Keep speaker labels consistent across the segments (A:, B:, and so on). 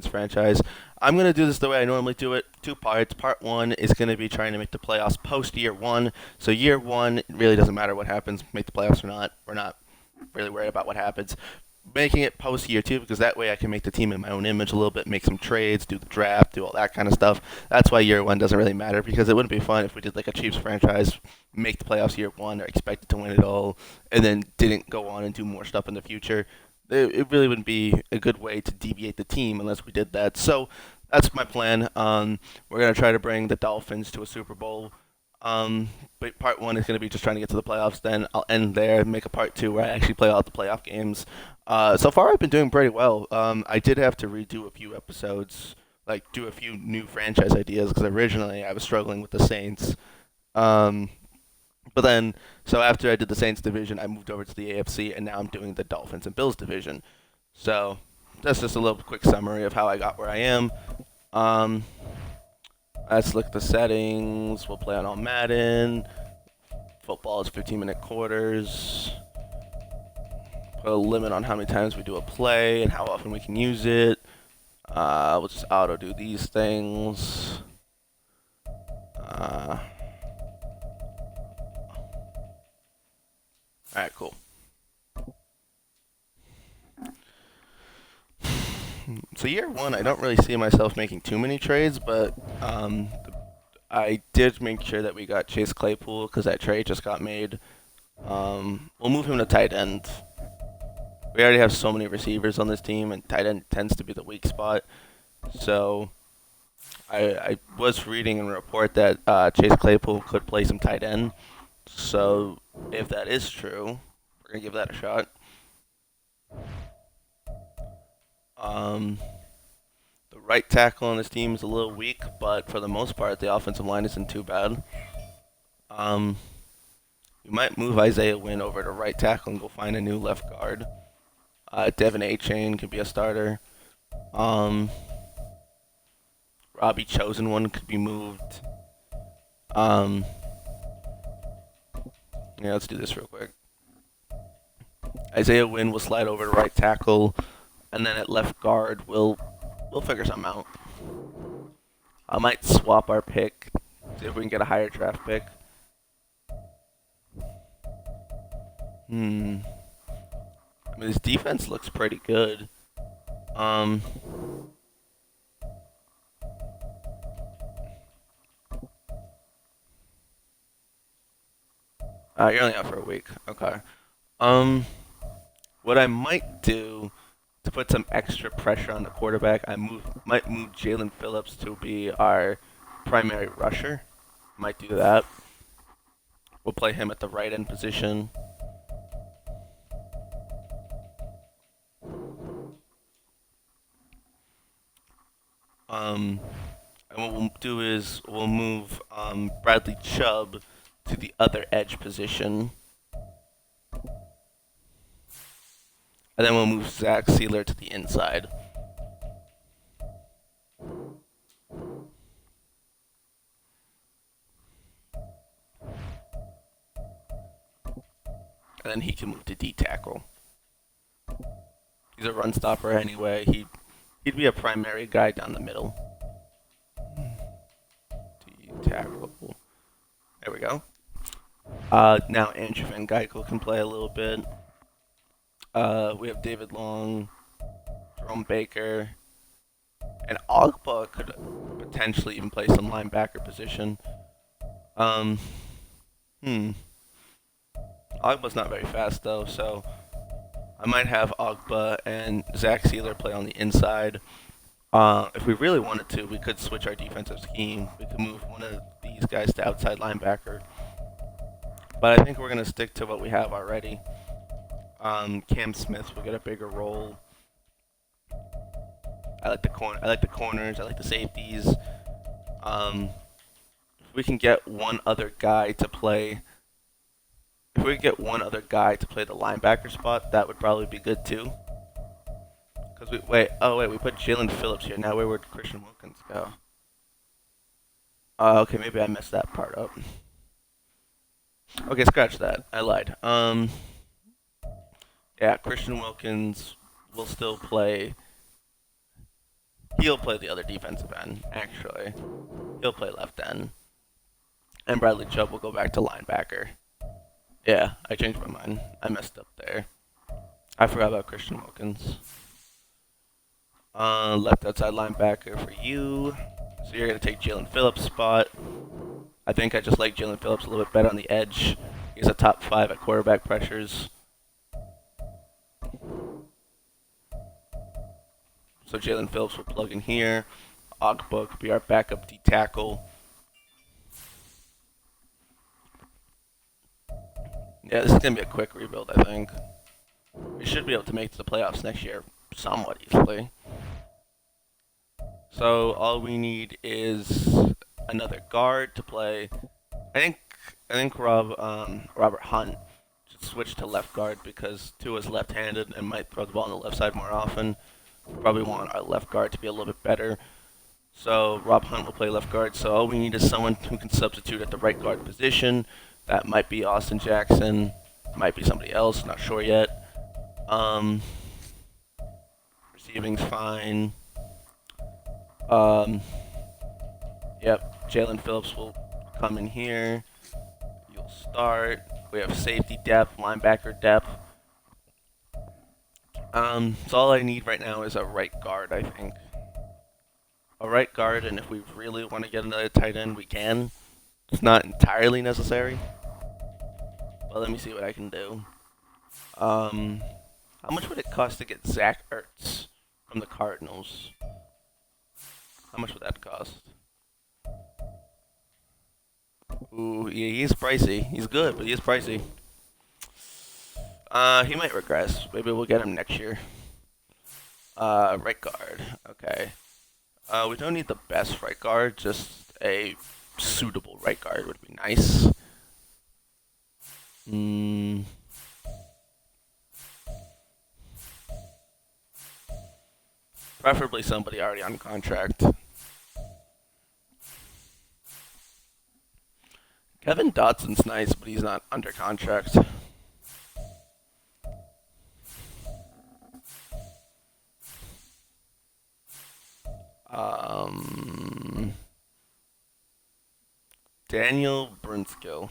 A: franchise. I'm going to do this the way I normally do it. Two parts. Part one is going to be trying to make the playoffs post year one. So year one, it really doesn't matter what happens, make the playoffs or not. We're not really worried about what happens. Making it post year two because that way I can make the team in my own image a little bit, make some trades, do the draft, do all that kind of stuff. That's why year one doesn't really matter because it wouldn't be fun if we did like a Chiefs franchise, make the playoffs year one, or expected to win it all, and then didn't go on and do more stuff in the future. It really wouldn't be a good way to deviate the team unless we did that. So that's my plan. We're gonna try to bring the Dolphins to a Super Bowl. But part one is going to be just trying to get to the playoffs. Then I'll end there, make a part two where I actually play all the playoff games. So far, I've been doing pretty well. I did have to redo a few episodes, like do a few new franchise ideas, because originally I was struggling with the Saints. Um, but then, so after I did the Saints division, I moved over to the AFC, and now I'm doing the Dolphins and Bills division. So that's just a little quick summary of how I got where I am. Um, let's look at the settings. We'll play on all Madden. Football is 15-minute quarters. Put a limit on how many times we do a play and how often we can use it. We'll just auto do these things. Alright, cool. So year one, I don't really see myself making too many trades, but I did make sure that we got Chase Claypool because that trade just got made. We'll move him to tight end. We already have so many receivers on this team, and tight end tends to be the weak spot. So I was reading in a report that Chase Claypool could play some tight end. So if that is true, we're gonna give that a shot. Um, the right tackle on this team is a little weak, but for the most part, the offensive line isn't too bad. Um, we might move Isaiah Wynn over to right tackle and go find a new left guard. Devin A. Chain could be a starter. Um, Robbie Chosen one could be moved. Um, yeah, let's do this real quick. Isaiah Wynn will slide over to right tackle, and then at left guard, we'll figure something out. I might swap our pick, see if we can get a higher draft pick. I mean, his defense looks pretty good. Um, you're only out for a week. Okay. Um, what I might do to put some extra pressure on the quarterback, might move Jalen Phillips to be our primary rusher. Might do that. We'll play him at the right end position. And what we'll do is we'll move Bradley Chubb to the other edge position. And then we'll move Zach Sealer to the inside. And then he can move to D tackle. He's a run stopper anyway. He'd be a primary guy down the middle. D tackle. There we go. Now Andrew Van Geikel can play a little bit. We have David Long, Jerome Baker, and Ogba could potentially even play some linebacker position. Um, Ogba's not very fast though, so I might have Ogba and Zach Sealer play on the inside. If we really wanted to, we could switch our defensive scheme. We could move one of these guys to outside linebacker. But I think we're going to stick to what we have already. Cam Smith will get a bigger role. I like the corners. I like the safeties. If we can get one other guy to play, if we could get one other guy to play the linebacker spot, that would probably be good too. Cause we put Jalen Phillips here. Now where would Christian Wilkins go? Okay, maybe I messed that part up. Okay, scratch that. I lied. Yeah, Christian Wilkins will still play He'll play the other defensive end, actually. He'll play left end. And Bradley Chubb will go back to linebacker. Yeah, I changed my mind. I messed up there. I forgot about Christian Wilkins. Left outside linebacker for you. So you're going to take Jalen Phillips' spot. I think I just like Jalen Phillips a little bit better on the edge. He's a top 5 at quarterback pressures. So Jalen Phillips will plug in here. Ogba could be our backup D tackle. Yeah, this is going to be a quick rebuild, I think. We should be able to make it to the playoffs next year somewhat easily. So all we need is another guard to play. I think Robert Hunt should switch to left guard because Tua's left-handed and might throw the ball on the left side more often. Probably want our left guard to be a little bit better. So Rob Hunt will play left guard. So all we need is someone who can substitute at the right guard position. That might be Austin Jackson, might be somebody else, not sure yet. Receiving's fine. Yep, Jalen Phillips will come in here. You'll start. We have safety depth, linebacker depth. So all I need right now is a right guard, I think. A right guard, and if we really want to get another tight end, we can. It's not entirely necessary. But let me see what I can do. How much would it cost to get Zach Ertz from the Cardinals? How much would that cost? Ooh, yeah, he's pricey. He's good, but he's pricey. He might regress. Maybe we'll get him next year. Right guard. Okay. We don't need the best right guard. Just a suitable right guard would be nice. Preferably somebody already on contract. Kevin Dotson's nice, but he's not under contract. Daniel Brunskill.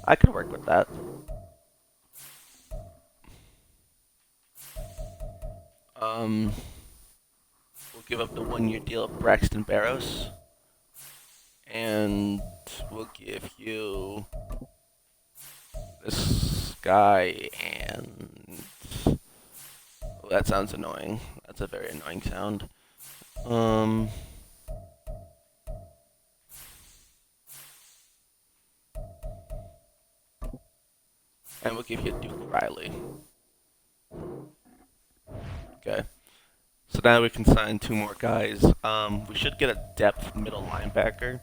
A: I could work with that. We'll give up the 1-year deal of Braxton Barrows. And we'll give you this guy and... Oh, that sounds annoying. That's a very annoying sound. And we'll give you Duke Riley. Okay. So now we can sign 2 more guys. We should get a depth middle linebacker.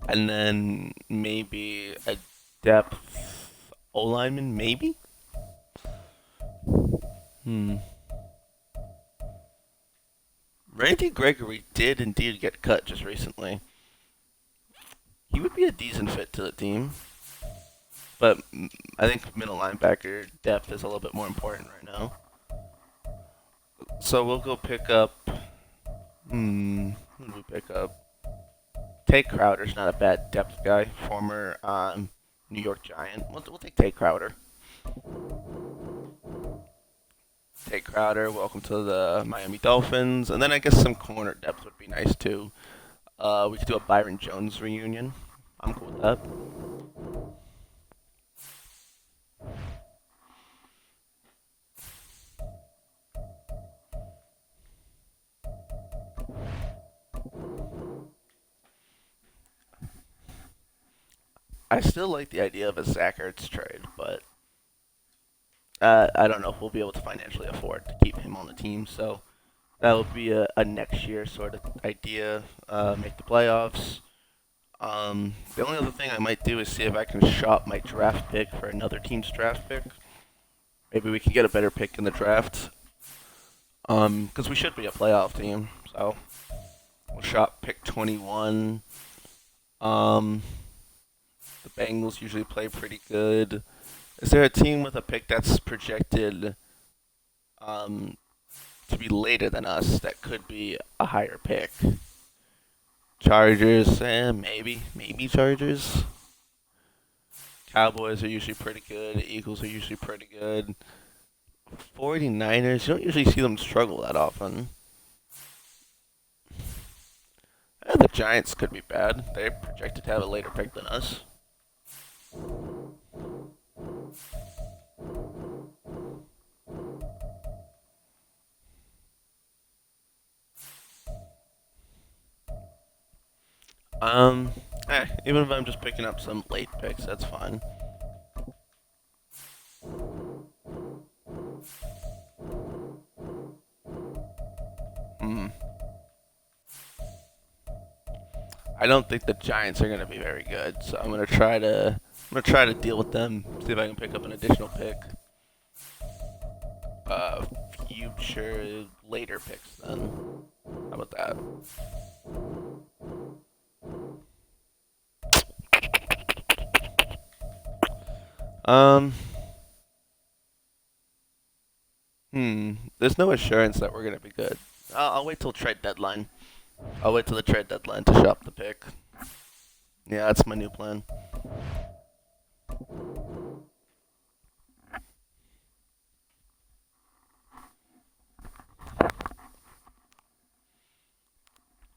A: And then maybe a depth O-lineman, maybe? Randy Gregory did indeed get cut just recently. He would be a decent fit to the team. But I think middle linebacker depth is a little bit more important right now. So we'll go pick up... Who do we pick up? Tay Crowder's not a bad depth guy. Former New York Giant. We'll take Tay Crowder. Tay Crowder, welcome to the Miami Dolphins. And then I guess some corner depth would be nice too. We could do a Byron Jones reunion. I'm cool with that. I still like the idea of a Zach Ertz trade, but I don't know if we'll be able to financially afford to keep him on the team. So that will be a next year sort of idea. Make the playoffs. The only other thing I might do is see if I can shop my draft pick for another team's draft pick. Maybe we can get a better pick in the draft. Because we should be a playoff team. So we'll shop pick 21. The Bengals usually play pretty good. Is there a team with a pick that's projected to be later than us that could be a higher pick. Chargers, maybe Chargers. Cowboys are usually pretty good. Eagles are usually pretty good. 49ers, you don't usually see them struggle that often. The Giants could be bad. They're projected to have a later pick than us. Um, even if I'm just picking up some late picks, that's fine. I don't think the Giants are going to be very good, so I'm going to try to deal with them. See if I can pick up an additional pick. Future later picks then. How about that? Um. There's no assurance that we're gonna be good. I'll wait till trade deadline. I'll wait till the trade deadline to shop the pick. Yeah, that's my new plan.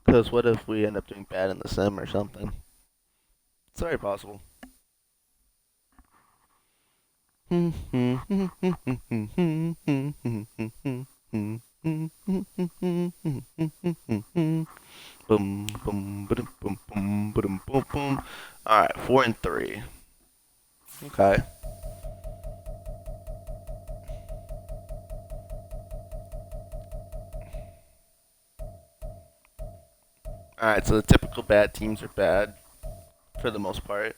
A: Because what if we end up doing bad in the sim or something? It's very possible. Boom, boom, boom, boom, boom, boom, boom, boom. All right, 4-3. Okay. All right, so the typical bad teams are bad for the most part.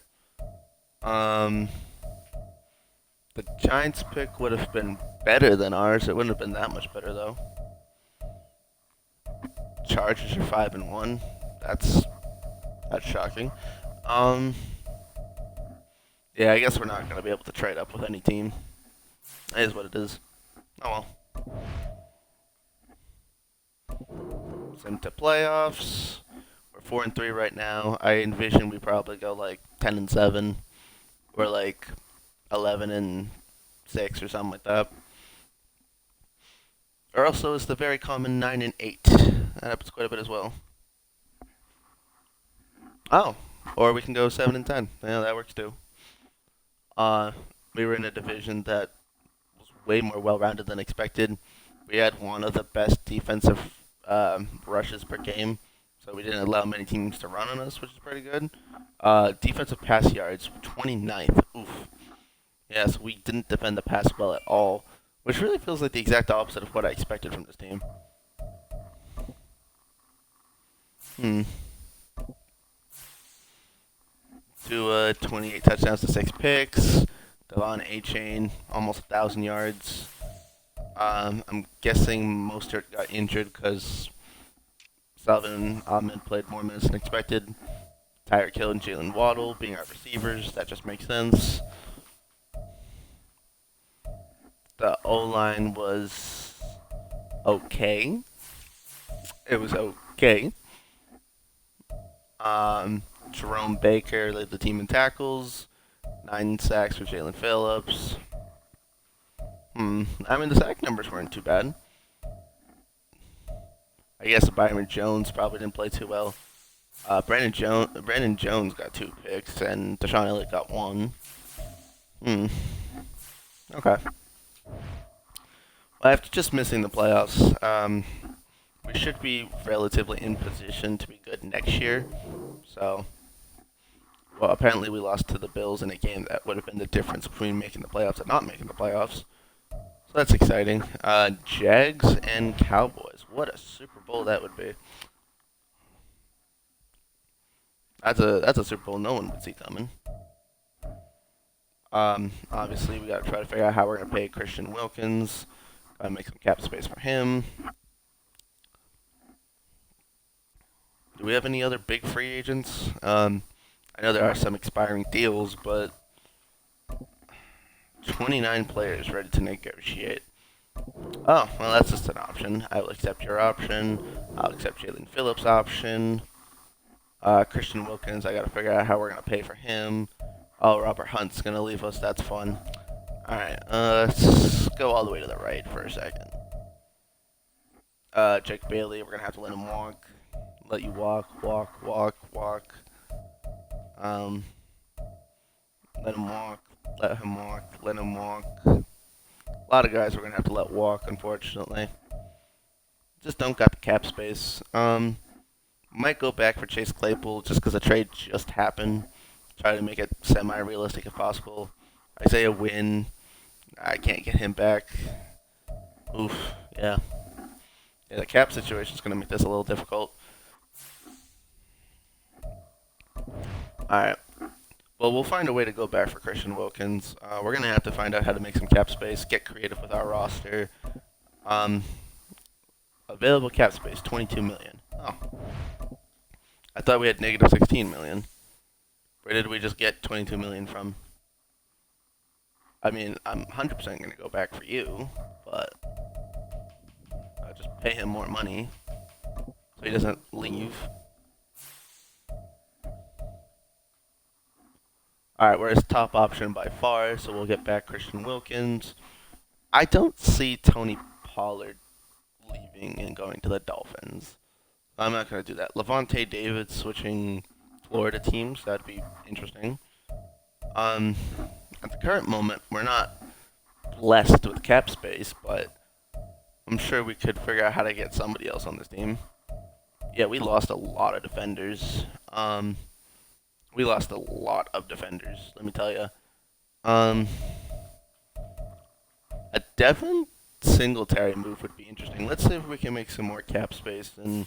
A: The Giants pick would have been better than ours. It wouldn't have been that much better though. Chargers are 5-1. That's shocking. Yeah, I guess we're not gonna be able to trade up with any team. It is what it is. Oh well. Sim to playoffs. We're 4-3 right now. I envision we probably go like 10-7, or like 11-6 or something like that. Or also is the very common 9-8. That happens quite a bit as well. Oh, or we can go 7-10. Yeah, that works too. Uh, we were in a division that was way more well-rounded than expected. We had one of the best defensive rushes per game, so we didn't allow many teams to run on us, which is pretty good. Defensive pass yards, 29th. Oof. Yeah, so we didn't defend the pass well at all, which really feels like the exact opposite of what I expected from this team. Hmm. 28 touchdowns to 6 picks. Devon A-Chain, almost 1,000 yards. I'm guessing Mostert got injured because Salvin Ahmed played more minutes than expected. Tyreek Hill and Jalen Waddle being our receivers, that just makes sense. The O-line was okay. It was okay. Jerome Baker led the team in tackles. 9 sacks for Jalen Phillips. I mean, the sack numbers weren't too bad. I guess Byron Jones probably didn't play too well. Brandon Jones got 2 picks, and Deshaun Elliott got 1. Okay. Well, after just missing the playoffs, we should be relatively in position to be good next year. So, well, apparently we lost to the Bills in a game that would have been the difference between making the playoffs and not making the playoffs. So that's exciting. Jags and Cowboys. What a Super Bowl that would be. That's a Super Bowl no one would see coming. Obviously we got to try to figure out how we're gonna pay Christian Wilkins. Gotta make some cap space for him. Do we have any other big free agents? I know there are some expiring deals, but 29 players ready to negotiate. Oh, well, that's just an option. I will accept your option. I'll accept Jalen Phillips' option. Christian Wilkins, I gotta figure out how we're gonna pay for him. Oh, Robert Hunt's gonna leave us. That's fun. Alright, let's go all the way to the right for a second. Jake Bailey, we're gonna have to let him walk. Let you walk, walk, walk, walk. Um, let him walk, let him walk, let him walk. A lot of guys we're gonna have to let walk, unfortunately. Just don't got the cap space. Might go back for Chase Claypool just because the trade just happened. Try to make it semi-realistic if possible. Isaiah Wynn, I can't get him back. Oof, yeah. Yeah, the cap situation is going to make this a little difficult. Alright. Well, we'll find a way to go back for Christian Wilkins. We're going to have to find out how to make some cap space, get creative with our roster. Um, Available cap space, $22 million. Oh. I thought we had negative $16 million. Where did we just get $22 million from? I mean, I'm 100% going to go back for you, but I'll just pay him more money so he doesn't leave. Alright, we're his top option by far, so we'll get back Christian Wilkins. I don't see Tony Pollard leaving and going to the Dolphins. I'm not going to do that. Levante David switching Florida teams, that'd be interesting. At the current moment, we're not blessed with cap space, but I'm sure we could figure out how to get somebody else on this team. Yeah, we lost a lot of defenders. We lost a lot of defenders, let me tell you. A Devin Singletary move would be interesting. Let's see if we can make some more cap space and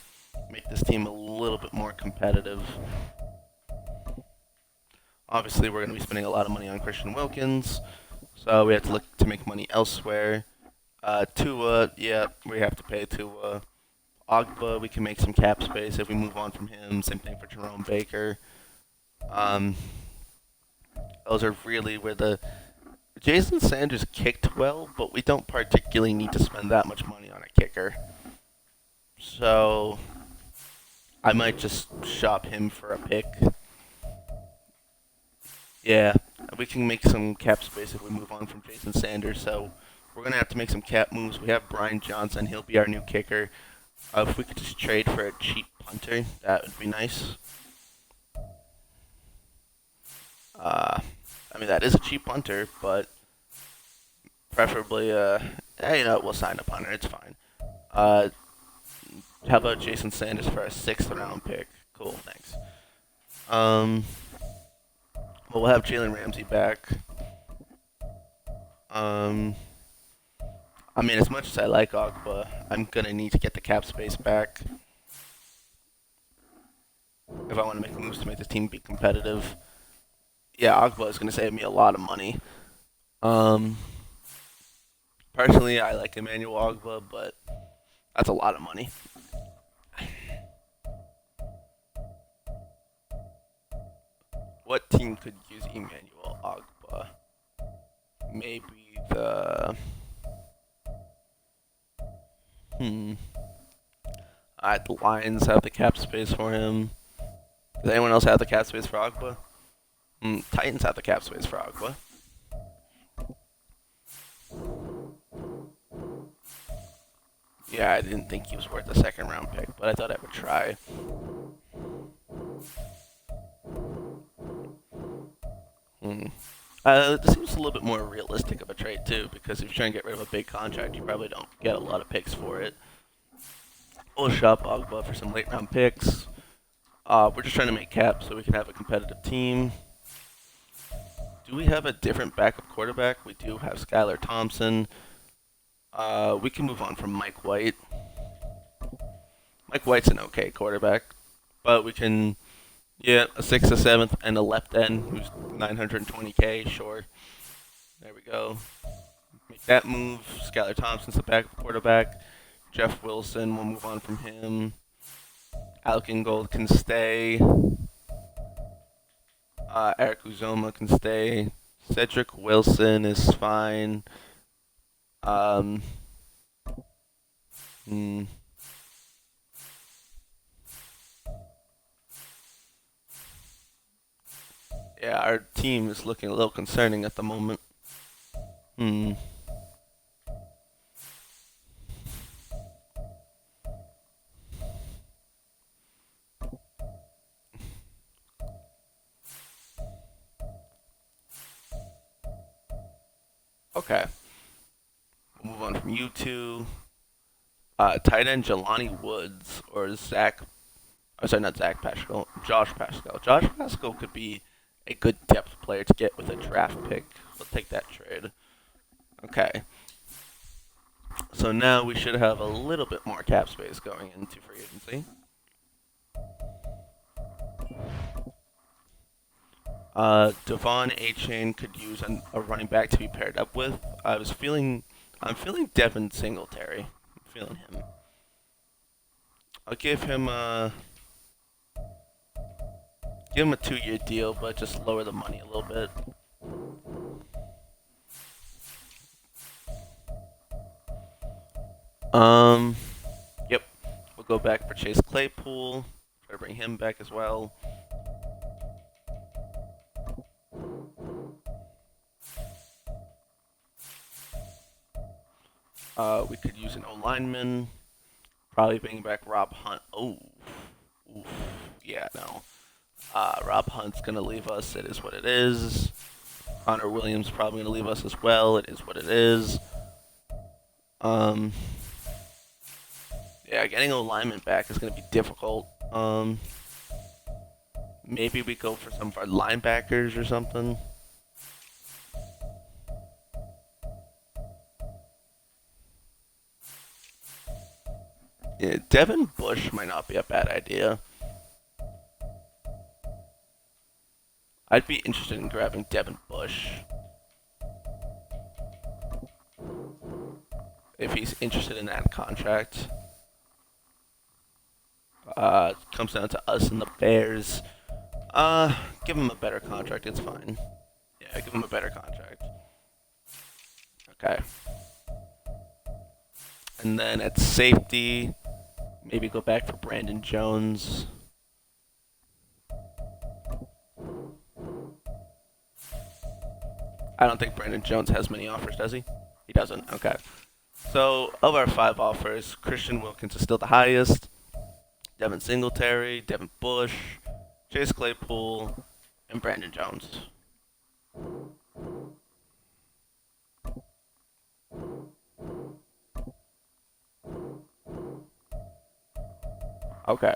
A: make this team a little bit more competitive. Obviously, we're going to be spending a lot of money on Christian Wilkins, so we have to look to make money elsewhere. Tua, yeah, we have to pay Tua. Ogba, we can make some cap space if we move on from him. Same thing for Jerome Baker. Those are really where the... Jason Sanders kicked well, but we don't particularly need to spend that much money on a kicker. So, I might just shop him for a pick. Yeah, we can make some cap space if we move on from Jason Sanders, so we're going to have to make some cap moves. We have Brian Johnson, he'll be our new kicker. If we could just trade for a cheap punter, that would be nice. I mean, that is a cheap punter, but preferably, we'll sign a punter, it's fine. How about Jason Sanders for a 6th round pick? Cool, thanks. Well, we'll have Jalen Ramsey back. I mean, as much as I like Ogba, I'm going to need to get the cap space back if I want to make moves to make this team be competitive. Yeah, Ogba is going to save me a lot of money. Personally, I like Emmanuel Ogba, but that's a lot of money. What team could use Emmanuel Ogba? Maybe the... The Lions have the cap space for him. Does anyone else have the cap space for Ogba? Titans have the cap space for Ogba. Yeah, I didn't think he was worth a 2nd round pick, but I thought I would try. This seems a little bit more realistic of a trade, too, because if you're trying to get rid of a big contract, you probably don't get a lot of picks for it. We'll shop Ogba for some late round picks. We're just trying to make cap so we can have a competitive team. Do we have a different backup quarterback? We do have Skylar Thompson. We can move on from Mike White. Mike White's an okay quarterback, but we can, a 6th, a 7th, and a left end who's 920K, sure. There we go. Make that move. Skylar Thompson's the backup quarterback. Jeff Wilson, we'll move on from him. Alkingold can stay. Eric Uzoma can stay. Cedric Wilson is fine. Hmm. Yeah, our team is looking a little concerning at the moment. Hmm. Okay. We'll move on from you two. Tight end Jelani Woods or Zach. Oh, sorry, not Zach Pascal. Josh Pascal. Josh Pascal could be a good depth player to get with a draft pick. We'll take that trade. Okay. So now we should have a little bit more cap space going into free agency. Devon A-Chain could use a running back to be paired up with. I'm feeling Devin Singletary. I'm feeling him. I'll give him a 2-year deal, but just lower the money a little bit. Um, yep. We'll go back for Chase Claypool. Try to bring him back as well. We could use an O lineman. Probably bring back Rob Hunt. Oh, oof. Yeah, no. Rob Hunt's gonna leave us. It is what it is. Connor Williams probably gonna leave us as well. It is what it is. Um, yeah, getting a lineman back is gonna be difficult. Maybe we go for some of our linebackers or something. Yeah, Devin Bush might not be a bad idea. I'd be interested in grabbing Devin Bush if he's interested in that contract. Comes down to us and the Bears. Give him a better contract. It's fine. Yeah, give him a better contract. Okay. And then at safety, maybe go back for Brandon Jones. I don't think Brandon Jones has many offers, does he? He doesn't. Okay. So, of our 5 offers, Christian Wilkins is still the highest. Devin Singletary, Devin Bush, Chase Claypool, and Brandon Jones. Okay.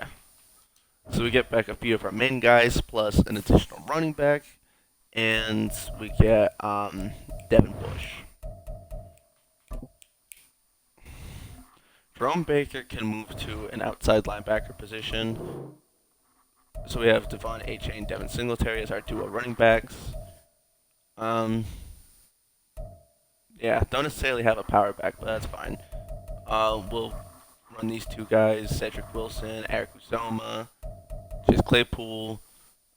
A: So we get back a few of our main guys plus an additional running back, and we get Devin Bush. Jerome Baker can move to an outside linebacker position. So we have Devon A-Chain, Devin Singletary as our duo running backs. Um, yeah, don't necessarily have a power back, but that's fine. We'll run these 2 guys, Cedric Wilson, Eric Uzoma, Chase Claypool.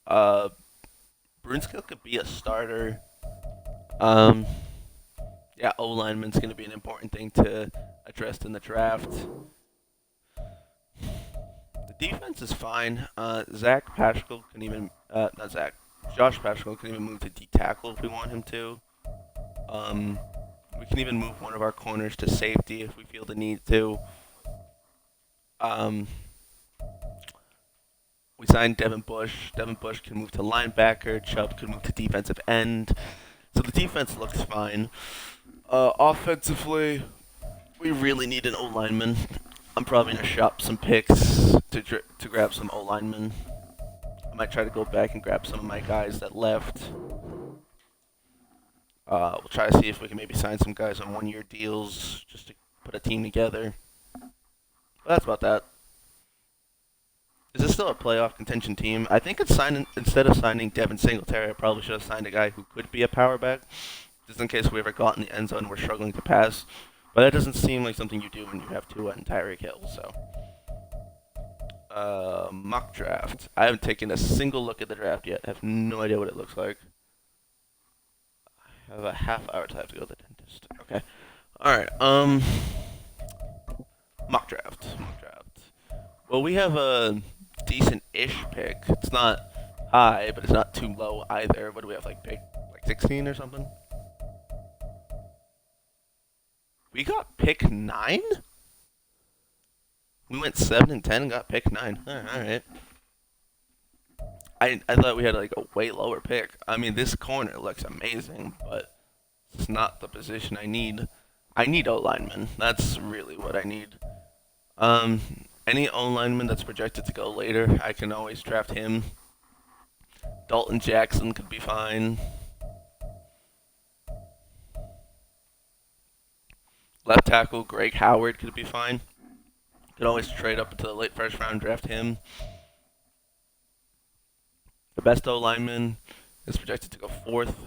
A: Brunskill could be a starter. Um, yeah, O lineman's going to be an important thing to address in the draft. The defense is fine. Zach Pascal can even, not Zach, Josh Pascal can even move to D tackle if we want him to. We can even move one of our corners to safety if we feel the need to. We signed Devin Bush. Devin Bush can move to linebacker. Chubb can move to defensive end. So the defense looks fine. Offensively, we really need an O lineman. I'm probably gonna shop some picks to grab some O linemen. I might try to go back and grab some of my guys that left. We'll try to see if we can maybe sign some guys on 1-year deals just to put a team together. But that's about that. Is this still a playoff contention team? I think instead of signing Devin Singletary, I probably should have signed a guy who could be a power back, just in case we ever got in the end zone and we're struggling to pass. But that doesn't seem like something you do when you have Tua and Tyreek Hill. So, mock draft. I haven't taken a single look at the draft yet. I have no idea what it looks like. I have a half hour till I have to go to the dentist. Okay. All right. Mock draft. Mock draft. Well, we have a decent-ish pick. It's not high, but it's not too low either. What do we have, like pick like 16 or something? We got pick 9? We went 7 and 10 and got pick 9. All right. I thought we had like a way lower pick. I mean, this corner looks amazing, but it's not the position I need. I need O lineman. That's really what I need. Um, any O lineman that's projected to go later, I can always draft him. Dalton Jackson could be fine. Left tackle Greg Howard could be fine. Could always trade up into the late first round, draft him. The best O lineman is projected to go fourth.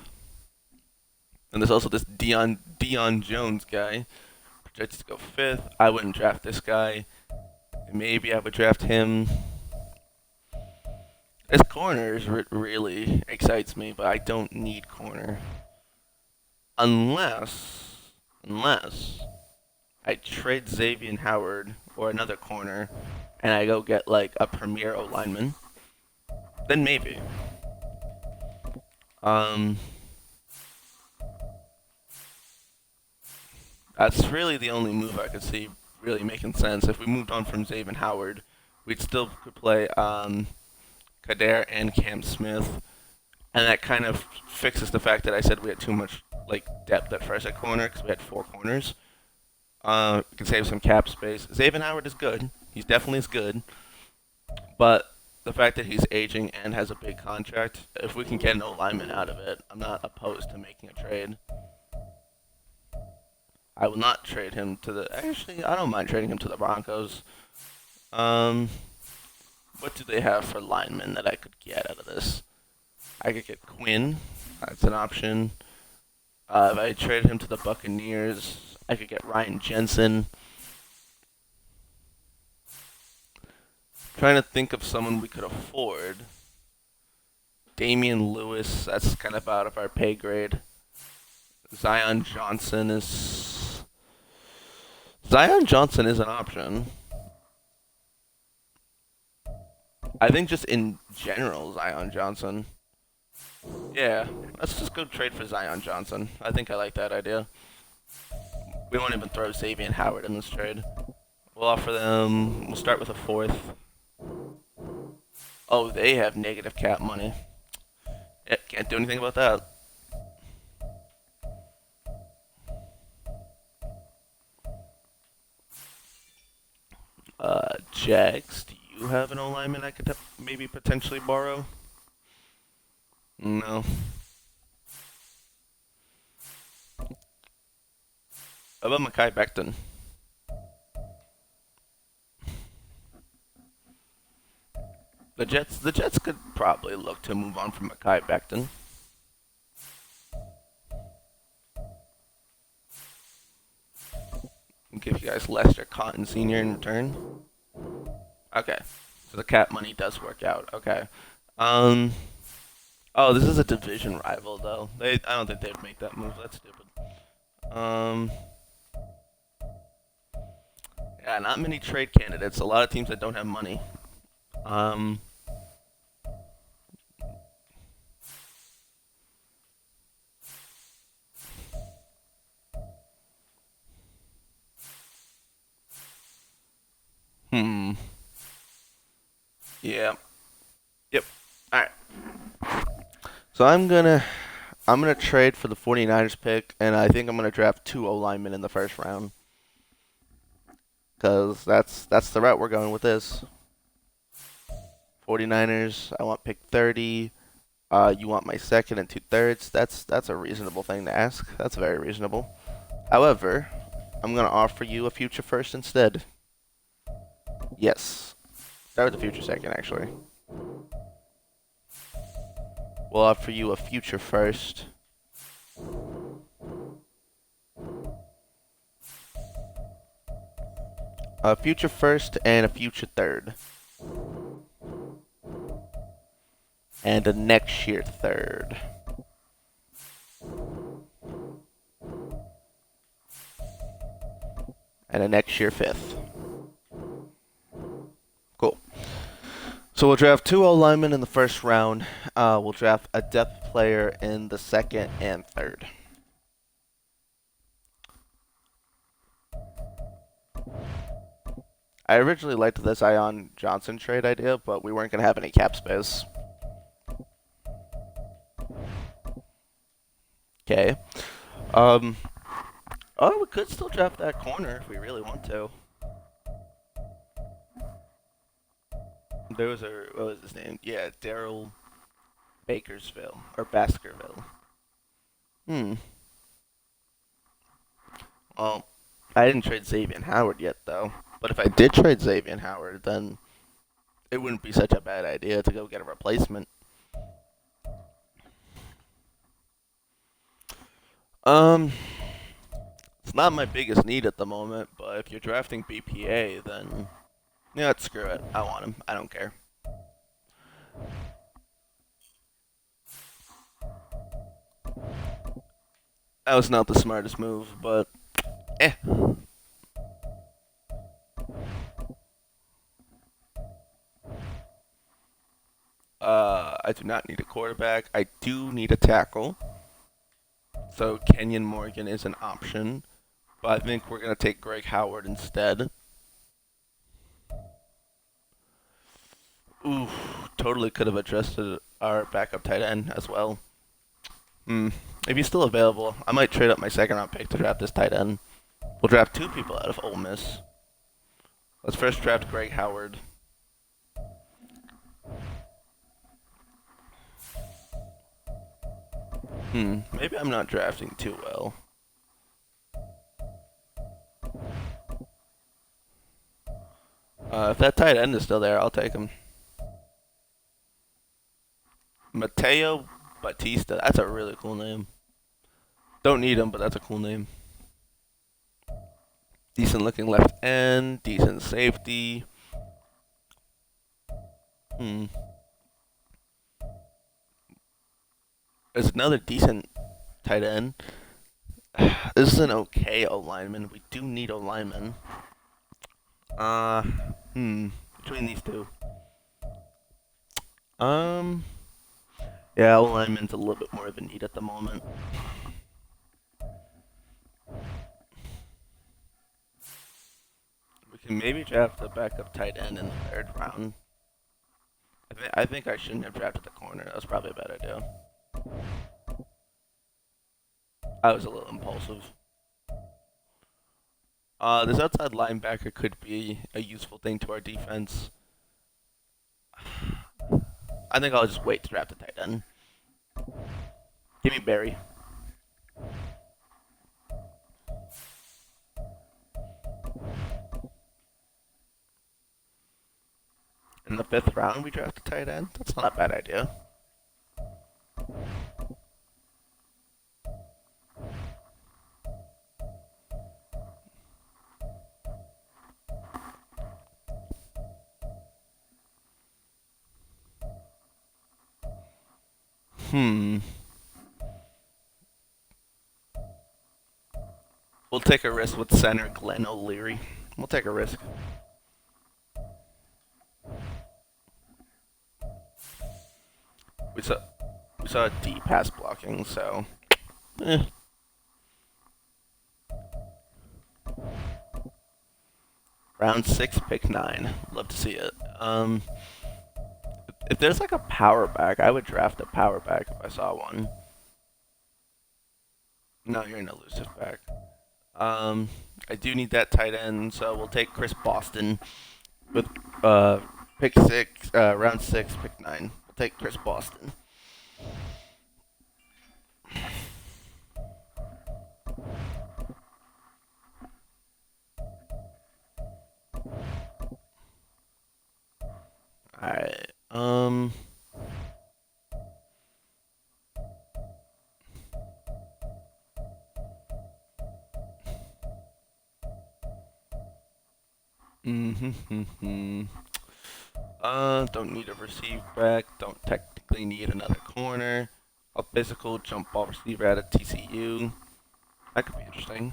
A: And there's also this Dion Jones guy, projected to go fifth. I wouldn't draft this guy. Maybe I would draft him. This corner really excites me, but I don't need corner. Unless I trade Xavier Howard or another corner, and I go get like a premier O lineman, then maybe. That's really the only move I could see really making sense. If we moved on from Xavier Howard, we'd still could play Kader and Cam Smith, and that kind of fixes the fact that I said we had too much like depth at first at corner because we had 4 corners. We can save some cap space. Xavier Howard is good. He's definitely is good, but the fact that he's aging and has a big contract, if we can get an O lineman out of it, I'm not opposed to making a trade. I will not trade him to the. Actually, I don't mind trading him to the Broncos. Um, what do they have for linemen that I could get out of this? I could get Quinn. That's an option. If I traded him to the Buccaneers, I could get Ryan Jensen. Trying to think of someone we could afford. Damian Lewis, that's kind of out of our pay grade. Zion Johnson is an option. I think just in general, Zion Johnson. Yeah, let's just go trade for Zion Johnson. I think I like that idea. We won't even throw Xavier Howard in this trade. We'll offer them. We'll start with a fourth. Oh, they have negative cap money. Yeah, can't do anything about that. Jags, do you have an O-lineman I could maybe potentially borrow? No. How about Mekhi Becton? The Jets could probably look to move on from Mekhi Becton. I'll give you guys Lester Cotton Sr. in return. Okay. So the cap money does work out. Okay. Oh, this is a division rival though. I don't think they'd make that move. That's stupid. Yeah, not many trade candidates. A lot of teams that don't have money. Yeah. Yep. All right. So I'm gonna trade for the 49ers pick, and I think I'm gonna draft 2 O linemen in the first round. Cause that's the route we're going with this. 49ers, I want pick 30. You want my second and 2/3. That's a reasonable thing to ask. That's very reasonable. However, I'm gonna offer you a future first instead. Yes. Start with the future second, actually. We'll offer you a future first. A future first and a future third. And a next year third. And a next year fifth. So we'll draft two O linemen in the first round. We'll draft a depth player in the second and third. I originally liked this Ion Johnson trade idea, but we weren't going to have any cap space. Okay. Um. Oh, we could still draft that corner if we really want to. There was a what was his name? Yeah, Daryl Bakersville or Baskerville. Hmm. Well, I didn't trade Xavier Howard yet though. But if I did trade Xavier Howard, then it wouldn't be such a bad idea to go get a replacement. Um, it's not my biggest need at the moment, but if you're drafting BPA, then yeah, screw it. I want him. I don't care. That was not the smartest move, but eh. I do not need a quarterback. I do need a tackle. So Kenyon Morgan is an option, but I think we're gonna take Greg Howard instead. Ooh, totally could have adjusted our backup tight end as well. Hmm. If he's still available, I might trade up my second round pick to draft this tight end. We'll draft two people out of Ole Miss. Let's first draft Greg Howard. Maybe I'm not drafting too well. If that tight end is still there, I'll take him. Mateo Batista. That's a really cool name. Don't need him, but that's a cool name. Decent looking left end. Decent safety. Hmm. There's another decent tight end. This is an okay O lineman. We do need O lineman. Uh, Between these two. Um, yeah, O lineman's a little bit more of a need at the moment. We can maybe draft a backup tight end in the third round. I think I shouldn't have drafted the corner. That was probably a bad idea. I was a little impulsive. This outside linebacker could be a useful thing to our defense. I think I'll just wait to draft a tight end. Give me Barry. In the fifth round, we draft a tight end. That's not a bad idea. Hmm. We'll take a risk with center Glenn O'Leary. We'll take a risk. We saw we saw a D pass blocking, so eh. Round 6, pick 9. Love to see it. If there's like a power back, I would draft a power back if I saw one. No, you're an elusive back. Um, I do need that tight end, so we'll take Chris Boston with pick 6, round 6, pick 9. We'll take Chris Boston. All right. Mm-hmm. Don't need a receive back. Don't technically need another corner. A physical jump ball receiver out of TCU. That could be interesting.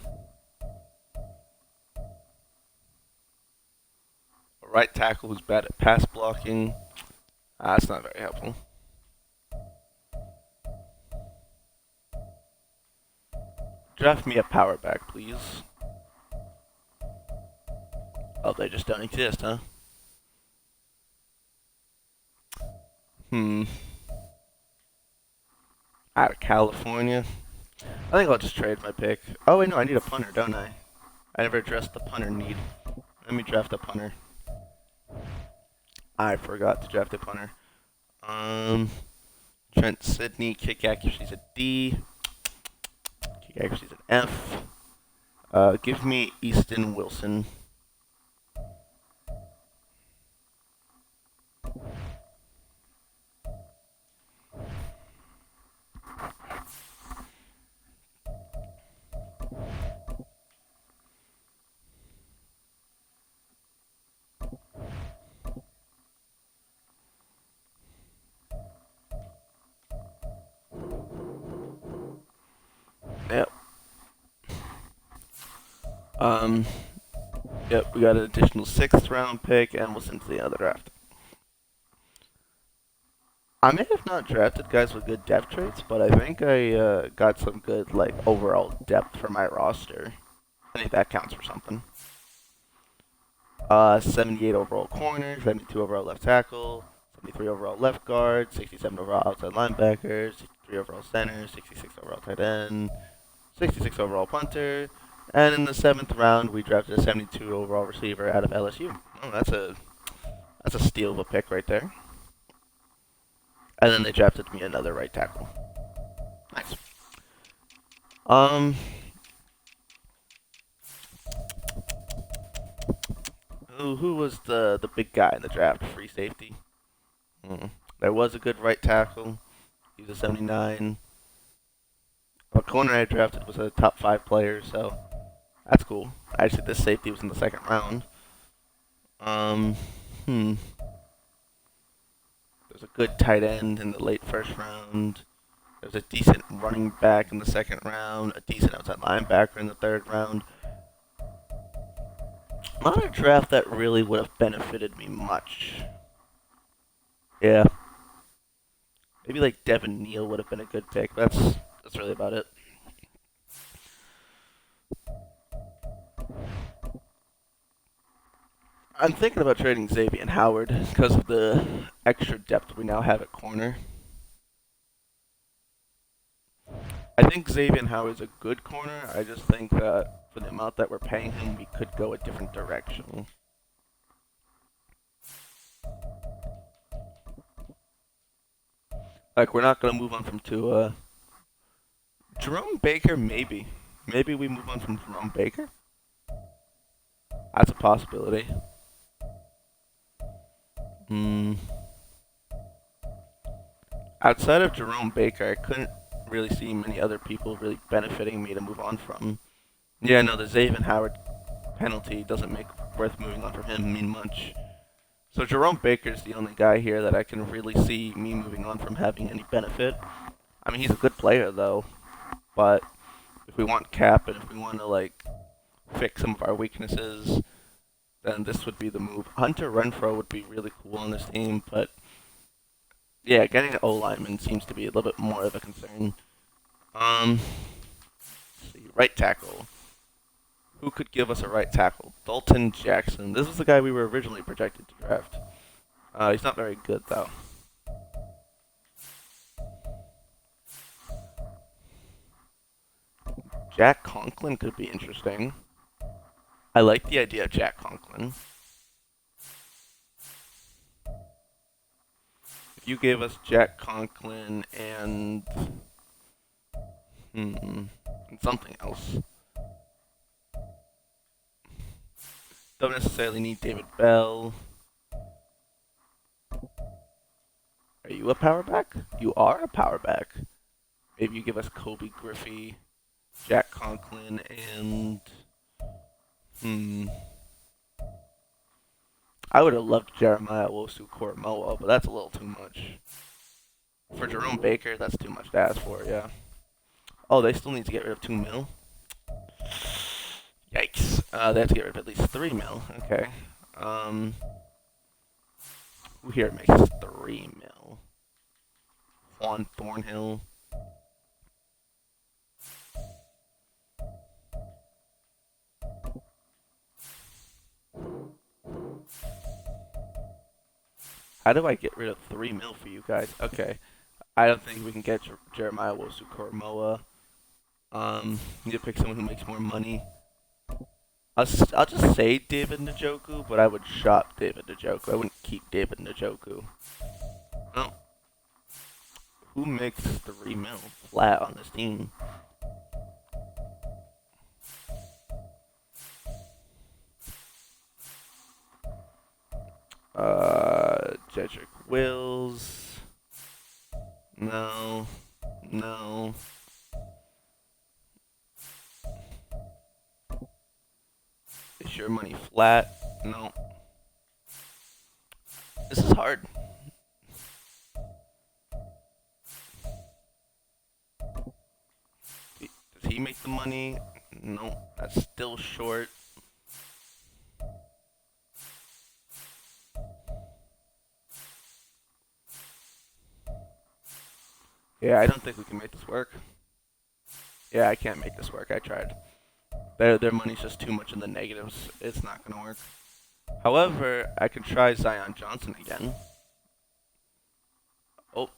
A: A right tackle who's bad at pass blocking. That's not very helpful. Draft me a power back, please. Oh, they just don't exist, huh? Hmm. Out of California. I think I'll just trade my pick. Oh, wait, no, I need a punter, don't I? I never addressed the punter need. Let me draft a punter. I forgot to draft a punter. Trent Sidney, kick accuracy's a D. Kick accuracy's an F. Give me Easton Wilson. Yep. Yep, we got an additional 6th round pick, and we'll send to the other draft. I may have not drafted guys with good depth traits, but I think I got some good like overall depth for my roster. I think that counts for something. 78 overall corner, 72 overall left tackle, 73 overall left guard, 67 overall outside linebacker, 63 overall center, 66 overall tight end, 66 overall punter, and in the 7th round we drafted a 72 overall receiver out of LSU. Oh, that's a steal of a pick right there. And then they drafted me another right tackle. Nice. Who was the big guy in the draft? Free safety. There was a good right tackle. He was a 79. The corner I drafted was a top 5 player, so that's cool. Actually, this safety was in the 2nd round. There's a good tight end in the late 1st round. There's a decent running back in the 2nd round. A decent outside linebacker in the 3rd round. Not a draft that really would have benefited me much. Yeah. Maybe like Devin Neal would have been a good pick. That's really about it. I'm thinking about trading Xavier Howard because of the extra depth we now have at corner. I think Xavier Howard's a good corner. I just think that for the amount that we're paying him, we could go a different direction. Like, we're not going to move on from Tua. Jerome Baker, maybe. Maybe we move on from Jerome Baker? That's a possibility. Outside of Jerome Baker, I couldn't really see many other people really benefiting me to move on from. Yeah, no, the Xavier Howard penalty doesn't make worth moving on from him mean much. So Jerome Baker's the only guy here that I can really see me moving on from having any benefit. I mean, he's a good player, though. But if we want cap and if we want to, like, fix some of our weaknesses, then this would be the move. Hunter Renfrow would be really cool on this team, but yeah, getting an O-lineman seems to be a little bit more of a concern. Let's see, right tackle. Who could give us a right tackle? Dalton Jackson. This was the guy we were originally projected to draft. He's not very good, though. Jack Conklin could be interesting. I like the idea of Jack Conklin. If you gave us Jack Conklin and something else. Don't necessarily need David Bell. Are you a power back? You are a power back. Maybe you give us Kobe Griffey, Jack Conklin, and I would have loved Jeremiah Owusu-Koramoah, but that's a little too much. For Jerome Baker, that's too much to ask for, yeah. Oh, they still need to get rid of 2 mil? Yikes. They have to get rid of at least 3 mil. Okay. Who here makes 3 mil. Juan Thornhill. How do I get rid of 3 mil for you guys? Okay. I don't think we can get Jeremiah Wosu-Koromoa. Need to pick someone who makes more money. I'll just say David Njoku, but I would shop David Njoku. I wouldn't keep David Njoku. Oh. Who makes 3 mil flat on this team? Jedrick Wills. No. No. Is your money flat? No. This is hard. Does he make the money? No, that's still short. Yeah, I don't think we can make this work. Yeah, I can't make this work. I tried. Their money's just too much in the negatives. It's not going to work. However, I can try Zion Johnson again. Oh,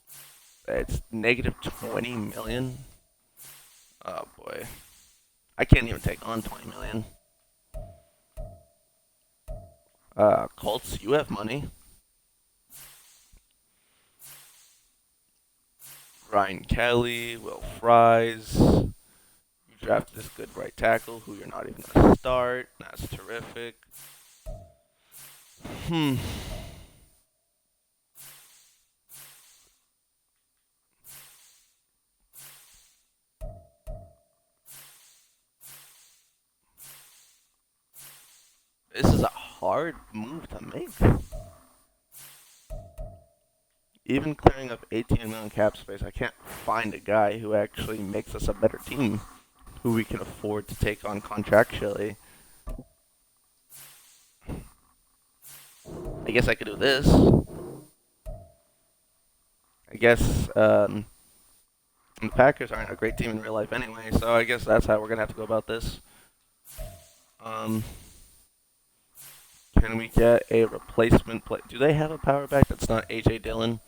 A: it's negative 20 million. Oh boy. I can't even take on 20 million. Colts, you have money. Ryan Kelly, Will Fries. You drafted this good right tackle who you're not even going to start. That's terrific. This is a hard move to make. Even clearing up 18 million cap space, I can't find a guy who actually makes us a better team, who we can afford to take on contractually. I guess I could do this. I guess the Packers aren't a great team in real life anyway, so I guess that's how we're gonna have to go about this. Can we get a replacement play? Do they have a power back that's not AJ Dillon?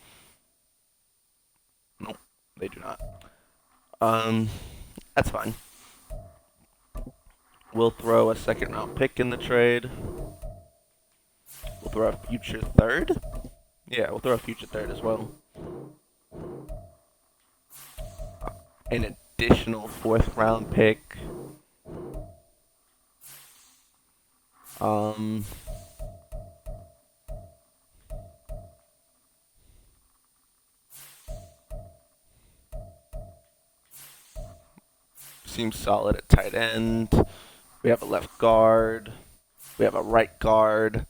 A: Nope, they do not. That's fine. We'll throw a second round pick in the trade. We'll throw a future third. Yeah, we'll throw a future third as well. An additional 4th round pick. Seems solid at tight end. We have a left guard. We have a right guard.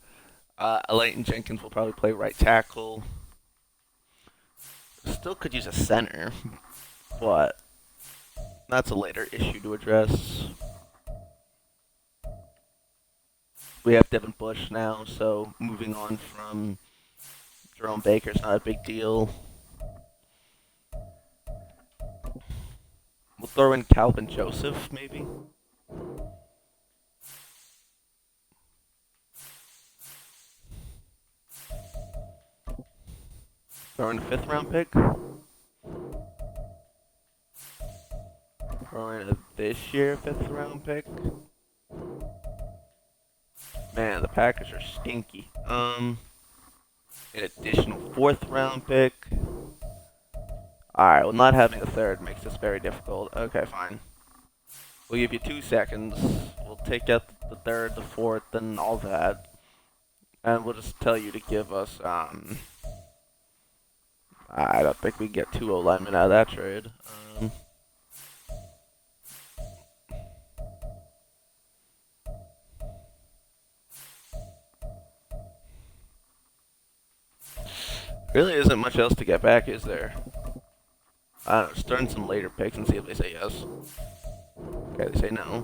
A: Leighton Jenkins will probably play right tackle. Still could use a center, but that's a later issue to address. We have Devin Bush now, so moving on from Jerome Baker's not a big deal. We'll throw in Calvin Joseph, maybe. Throw in a 5th round pick. Throw in a this year 5th round pick. Man, the Packers are stinky. An additional 4th round pick. Alright, well, not having a 3rd makes this very difficult. Okay, fine. We'll give you 2 seconds. We'll take out the 3rd, the 4th, and all that. And we'll just tell you to give us, I don't think we can get 2 O-linemen out of that trade. Really isn't much else to get back, is there? I don't know, just turn some later picks and see if they say yes. Okay, they say no.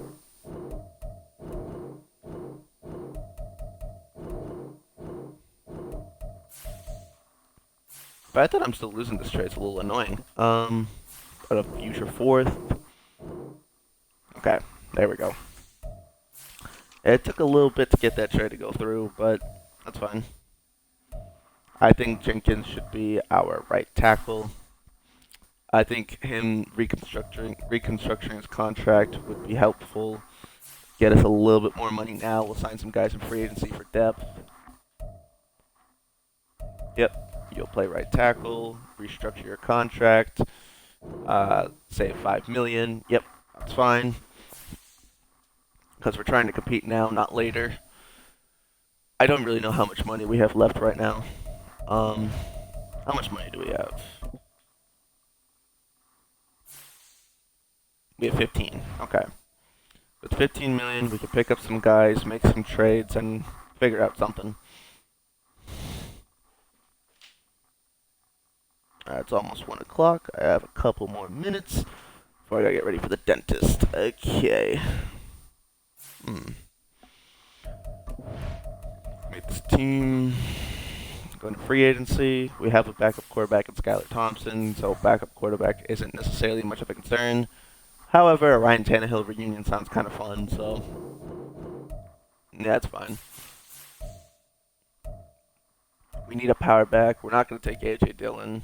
A: But I thought I'm still losing this trade. It's a little annoying. At a future fourth. Okay, there we go. It took a little bit to get that trade to go through, but that's fine. I think Jenkins should be our right tackle. I think him reconstructing his contract would be helpful. Get us a little bit more money now. We'll sign some guys in free agency for depth. Yep, you'll play right tackle. Restructure your contract. Save $5 million. Yep, that's fine. Because we're trying to compete now, not later. I don't really know how much money we have left right now. How much money do we have? We have 15. Okay. With 15 million, we can pick up some guys, make some trades, and figure out something. It's almost 1 o'clock. I have a couple more minutes before I gotta get ready for the dentist. Okay. Make this team. Going to free agency. We have a backup quarterback in Skylar Thompson, so backup quarterback isn't necessarily much of a concern. However, a Ryan Tannehill reunion sounds kind of fun, so yeah, it's fine. We need a power back. We're not going to take A.J. Dillon.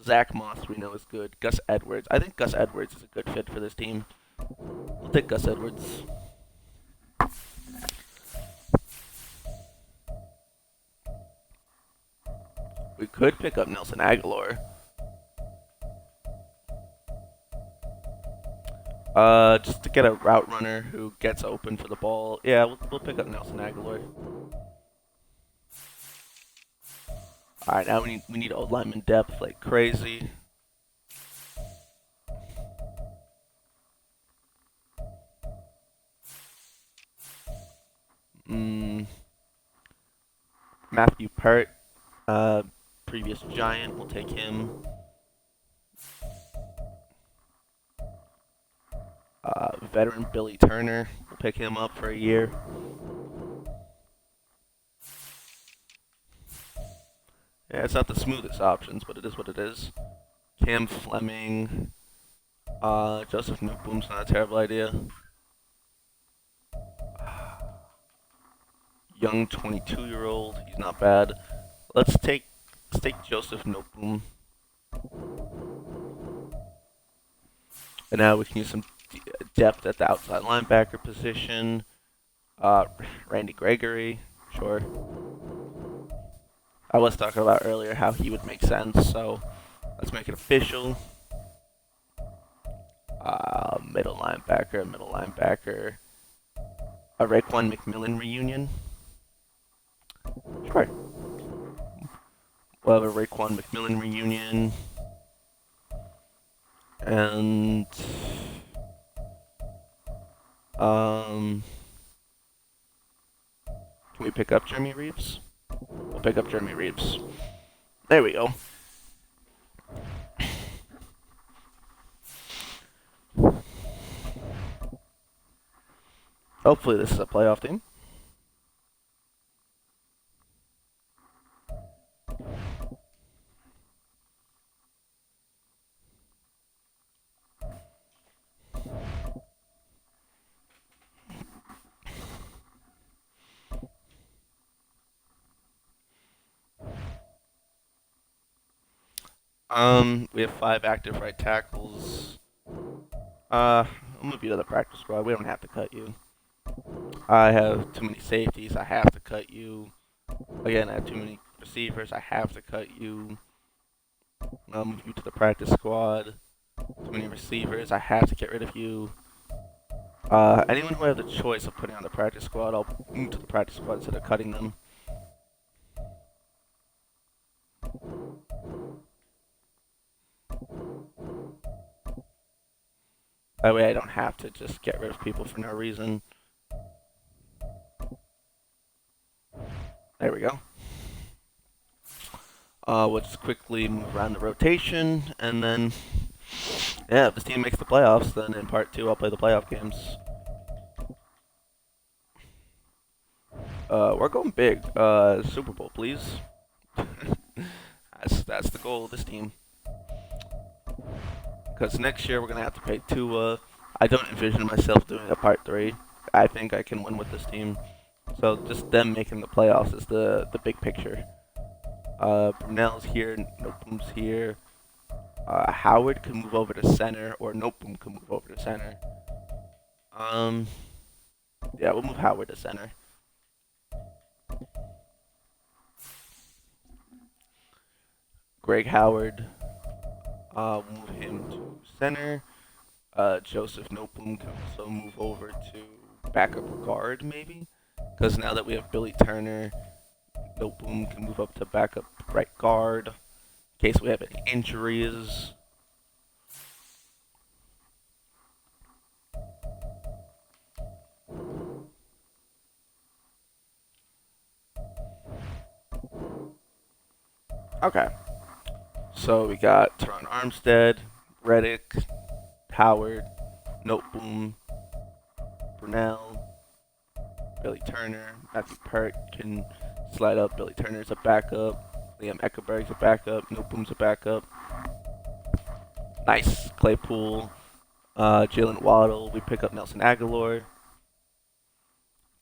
A: Zach Moss we know is good. Gus Edwards. I think Gus Edwards is a good fit for this team. We'll take Gus Edwards. We could pick up Nelson Aguilar. Just to get a route runner who gets open for the ball. Yeah, we'll pick up Nelson Aguilar. Alright, now we need old lineman depth like crazy. Matthew Pert, previous Giant, we'll take him. Veteran Billy Turner, we'll pick him up for a year. Yeah, it's not the smoothest options, but it is what it is. Cam Fleming, Joseph Newboom's not a terrible idea. Young 22-year-old, he's not bad. Let's take Joseph Newboom. And now we can use some depth at the outside linebacker position. Randy Gregory, sure. I was talking about earlier how he would make sense, so let's make it official. Middle linebacker. A Raekwon McMillan reunion. Sure. We'll have a Raekwon McMillan reunion. And can we pick up Jeremy Reeves? We'll pick up Jeremy Reeves. There we go. Hopefully this is a playoff team. We have 5 active right tackles. I'll move you to the practice squad. We don't have to cut you. I have too many safeties. I have to cut you. Again, I have too many receivers. I have to cut you. I'll move you to the practice squad. Too many receivers. I have to get rid of you. Anyone who I have the choice of putting on the practice squad, I'll move to the practice squad instead of cutting them. That way I don't have to just get rid of people for no reason. There we go. We'll just quickly move around the rotation, and then, yeah, if this team makes the playoffs, then in part 2 I'll play the playoff games. We're going big. Super Bowl, please. That's the goal of this team. Because next year we're gonna have to pay Tua. I don't envision myself doing a part three. I think I can win with this team. So just them making the playoffs is the big picture. Brunel's here, Nopum's here. Howard can move over to center, or Nopum can move over to center. Um, yeah, we'll move Howard to center. Greg Howard, move him to center. Joseph Nopum can also move over to backup guard, maybe. Because now that we have Billy Turner, Nopum can move up to backup right guard in case we have any injuries. Okay. So we got Teron Armstead, Reddick, Howard, Noteboom, Brunell, Billy Turner, Matthew Perk can slide up. Billy Turner's a backup. Liam Eckerberg's a backup. Noteboom's a backup. Nice. Claypool, Jalen Waddle. We pick up Nelson Aguilar.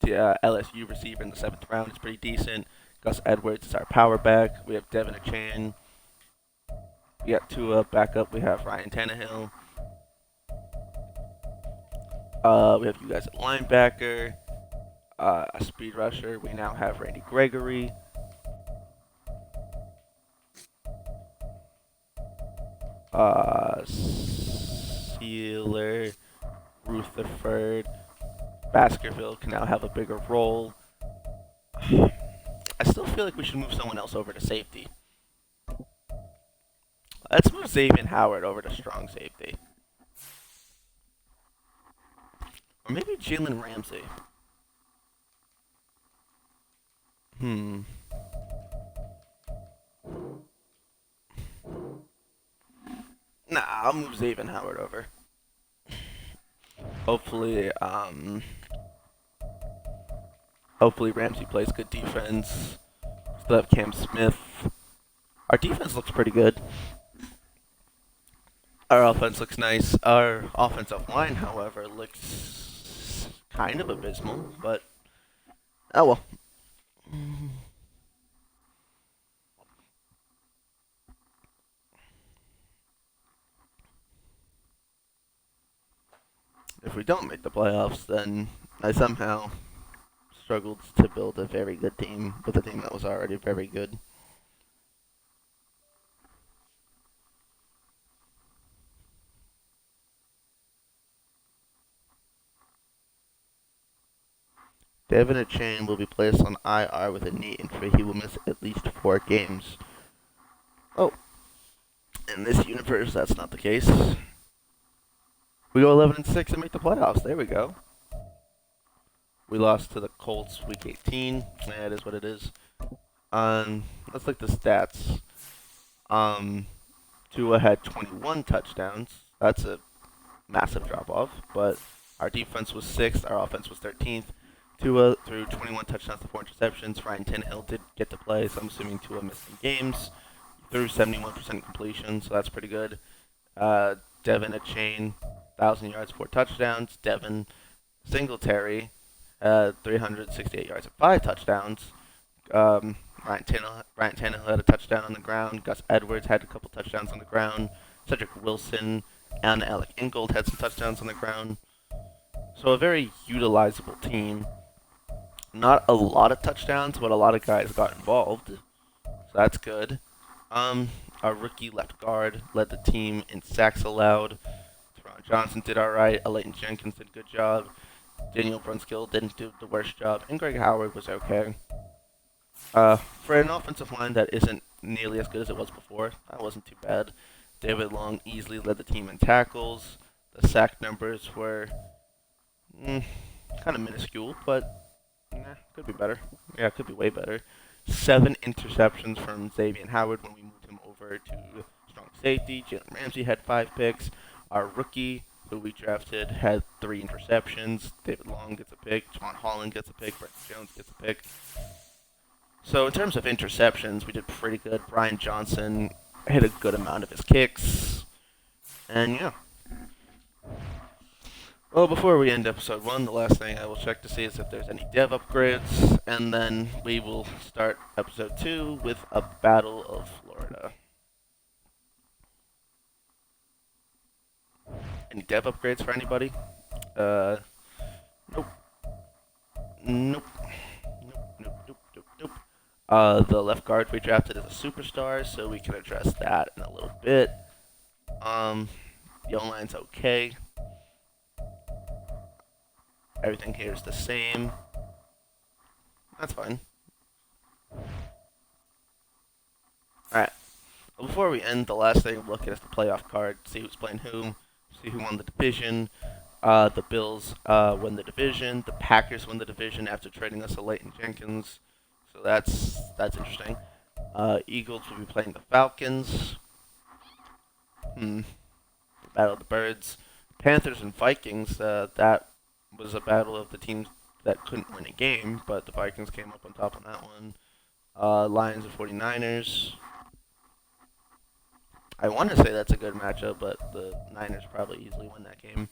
A: The LSU receiver in the 7th round is pretty decent. Gus Edwards is our power back. We have Devin Achan. We got Tua backup. We have Ryan Tannehill. We have you guys at linebacker. A speed rusher. We now have Randy Gregory. Sealer, Rutherford, Baskerville can now have a bigger role. I still feel like we should move someone else over to safety. Let's move Xavier Howard over to strong safety. Or maybe Jalen Ramsey. Nah, I'll move Xavier Howard over. Hopefully, hopefully Ramsey plays good defense. Still have Cam Smith. Our defense looks pretty good. Our offense looks nice. Our offensive line, however, looks kind of abysmal, but oh well. If we don't make the playoffs, then I somehow struggled to build a very good team with a team that was already very good. Devin Achan will be placed on IR with a knee injury. He will miss at least 4 games. Oh, in this universe, that's not the case. We go 11-6 and make the playoffs. There we go. We lost to the Colts week 18. Yeah, it is what it is. Let's look at the stats. Tua had 21 touchdowns. That's a massive drop off. But our defense was 6th. Our offense was 13th. Tua threw 21 touchdowns to 4 interceptions. Ryan Tannehill did get to play, so I'm assuming Tua missed some games. He threw 71% completion, so that's pretty good. Devin Achan, 1,000 yards, 4 touchdowns. Devin Singletary, 368 yards and 5 touchdowns. Ryan Tannehill had a touchdown on the ground. Gus Edwards had a couple touchdowns on the ground. Cedric Wilson and Alec Ingold had some touchdowns on the ground. So a very utilizable team. Not a lot of touchdowns, but a lot of guys got involved. So that's good. Our rookie left guard led the team in sacks allowed. Teron Johnson did alright. Alayton Jenkins did a good job. Daniel Brunskill didn't do the worst job. And Greg Howard was okay. For an offensive line that isn't nearly as good as it was before, that wasn't too bad. David Long easily led the team in tackles. The sack numbers were kind of minuscule, but could be better. Yeah, it could be way better. 7 interceptions from Xavier Howard when we moved him over to strong safety. Jalen Ramsey had 5 picks. Our rookie, who we drafted, had 3 interceptions. David Long gets a pick. Javon Holland gets a pick. Brett Jones gets a pick. So in terms of interceptions, we did pretty good. Brian Johnson hit a good amount of his kicks, and yeah. Well, before we end episode one, the last thing I will check to see is if there's any dev upgrades, and then we will start episode two with a Battle of Florida. Any dev upgrades for anybody? Uh, nope, nope, nope. The left guard we drafted is a superstar, so we can address that in a little bit. The O-line's okay. Everything here is the same. That's fine. Alright. Well, before we end, the last thing we'll look at is the playoff card. See who's playing who. See who won the division. The Bills win the division. The Packers win the division after trading us a Leighton Jenkins. So that's interesting. Eagles will be playing the Falcons. Battle of the Birds. Panthers and Vikings. That was a battle of the teams that couldn't win a game, but the Vikings came up on top on that one. Lions and 49ers. I want to say that's a good matchup, but the Niners probably easily win that game.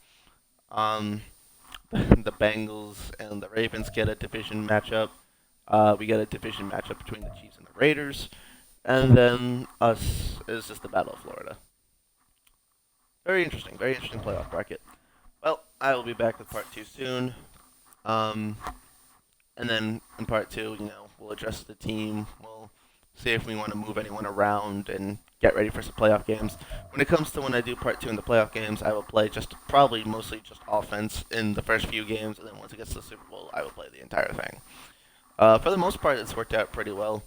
A: The Bengals and the Ravens get a division matchup. We get a division matchup between the Chiefs and the Raiders. And then us is just the Battle of Florida. Very interesting playoff bracket. Well, I will be back with part two soon. And then in part two, we'll address the team. We'll see if we want to move anyone around and get ready for some playoff games. When it comes to when I do part two in the playoff games, I will play probably mostly just offense in the first few games, and then once it gets to the Super Bowl, I will play the entire thing. For the most part, it's worked out pretty well.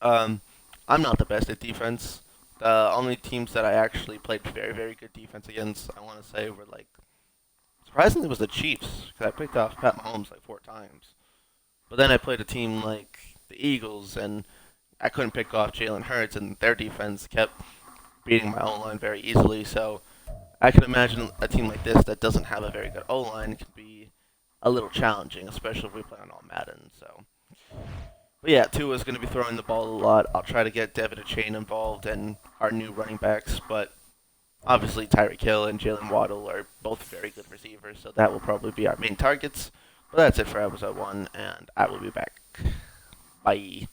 A: I'm not the best at defense. The only teams that I actually played very, very good defense against, I want to say, were surprisingly, was the Chiefs, because I picked off Pat Mahomes 4 times. But then I played a team like the Eagles, and I couldn't pick off Jalen Hurts, and their defense kept beating my O-line very easily. So I can imagine a team like this that doesn't have a very good O-line can be a little challenging, especially if we play on all Madden. So, but yeah, Tua's going to be throwing the ball a lot. I'll try to get Devin Achane involved and our new running backs, but obviously Tyreek Hill and Jalen Waddle are both very good receivers, so that will probably be our main targets. But that's it for episode 1, and I will be back. Bye.